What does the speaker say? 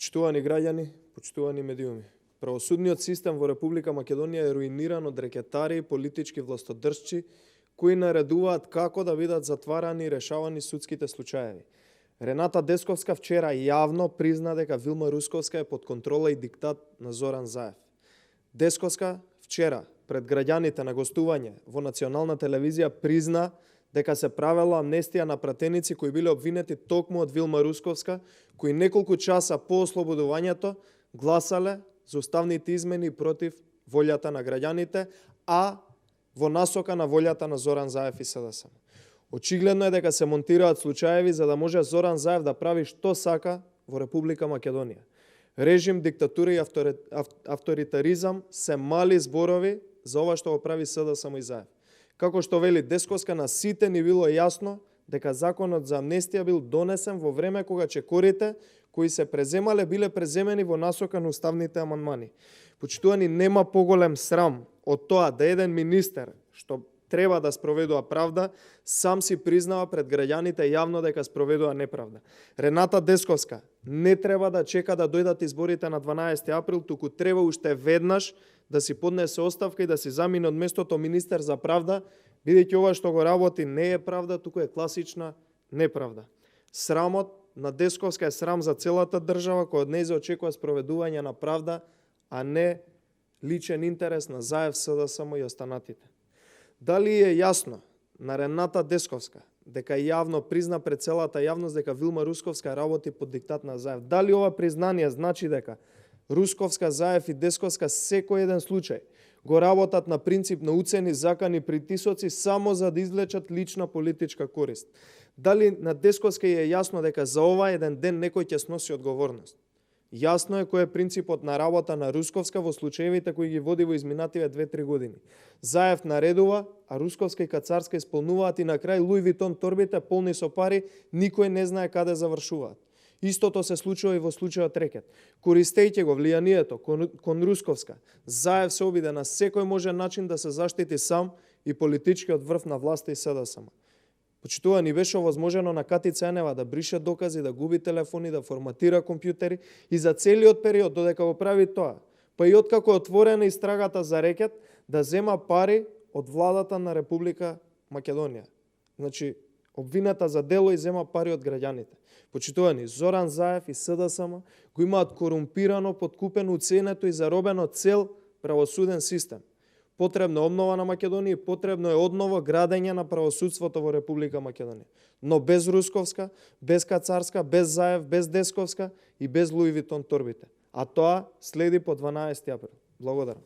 Почитувани граѓани, почитувани медиуми. Правосудниот систем во Република Македонија е руиниран од рекетари и политички властодржци кои наредуваат како да бидат затварани и решавани судските случаеви. Рената Десковска вчера јавно призна дека Вилма Русковска е под контрола и диктат на Зоран Заев. Десковска вчера пред граѓаните на гостување во национална телевизија призна дека се правела амнестија на пратеници кои биле обвинети токму од Вилма Русковска, кои неколку часа по ослободувањето гласале за уставните измени против волјата на граѓаните, а во насока на волјата на Зоран Заев и СДСМ. Очигледно е дека се монтираат случаеви за да може Зоран Заев да прави што сака во Република Македонија. Режим, диктатура и авторитаризам се мали зборови за ова што го прави СДСМ и Заев. Како што вели Десковска, на сите ни било јасно дека законот за амнестија бил донесен во време кога чекорите кои се преземале биле преземени во насока на уставните амандмани. Почитувани, нема поголем срам од тоа да еден министер што треба да спроведува правда, сам си признава пред граѓаните јавно дека спроведува неправда. Рената Десковска не треба да чека да дојдат изборите на 12 април, туку треба уште веднаш да си поднесе оставка и да си замине од местото министер за правда, бидејќи ова што го работи не е правда, туку е класична неправда. Срамот на Десковска е срам за целата држава која од неја се очекува спроведување на правда, а не личен интерес на Заев, СДСМ и останатите. Дали е јасно на Рената Десковска дека јавно призна пред целата јавност дека Вилма Русковска работи под диктат на Заев? Дали ова признание значи дека Русковска, Заев и Десковска секој еден случај го работат на принцип на уцени, закани, притисоци само за да извлечат лична политичка корист? Дали на Десковска е јасно дека за ова еден ден некој ќе сноси одговорност? Јасно е кој е принципот на работа на Русковска во случаевите кои ги води во изминативе 2-3 години. Заев наредува, а Русковска и Кацарска исполнуваат и на крај Луи Витон торбите полни со пари, никој не знае каде завршуваат. Истото се случува и во случајот Рекет. Користејќи го влијанието кон Русковска, Заев се обиде на секој можен начин да се заштити сам и политичкиот врв на власта и СДСМ. Почитувани, беше овозможено на Кати Ценева да брише докази, да губи телефони, да форматира компјутери и за целиот период додека го прави тоа, па и откако е отворена истрагата за Рекет, да зема пари од владата на Република Македонија. Значи, обвината за дело и зема пари од граѓаните. Почитувани, Зоран Заев и СДСМ го имаат корумпирано, подкупено, уценето и заробено цел правосуден систем. Потребна е обнова на Македонија и потребно е одново градење на правосудството во Република Македонија. Но без Русковска, без Кацарска, без Заев, без Десковска и без Луи Витон торбите. А тоа следи по 12 април. Благодарам.